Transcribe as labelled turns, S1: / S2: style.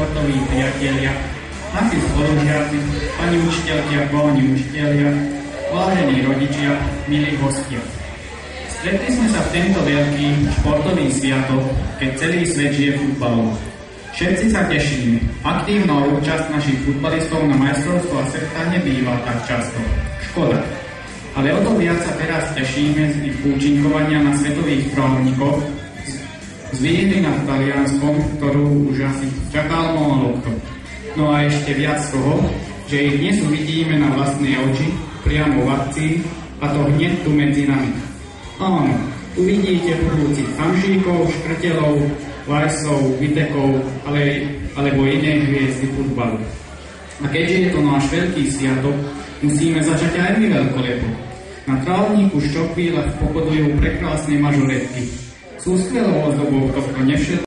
S1: športoví priatelia, naši spolužiaci, pani učiteľky a páni učitelia, vážení rodičia, milí hostia. Stretli sme sa v tento veľký športový sviatok, keď celý svet žije futbalom. Všetci sa tešíme. Aktívna účasť našich futbalistov na majstrovstvách sveta nebýva tak často. Škoda. Ale o to viac sa teraz tešíme z ich účinkovania na svetových trávnikoch, z výhry nad Talianskom, ktorú už asi čakal málo kto. No a ešte viac z toho, že ich dnes uvidíme na vlastné oči, priamo v akcii, a to hneď tu medzi nami. Áno, uvidíte budúcich Hamšíkov, Škrtelov, Vajsov, Vitekov, alebo iné hviezdy futbalu. A keďže je to náš veľký sviatok, musíme začať aj my veľkolepo. Na trávniku v Štokvílach pochodujú prekrásne mažoretky. Sú skvelou ozdobou tohto nevšetného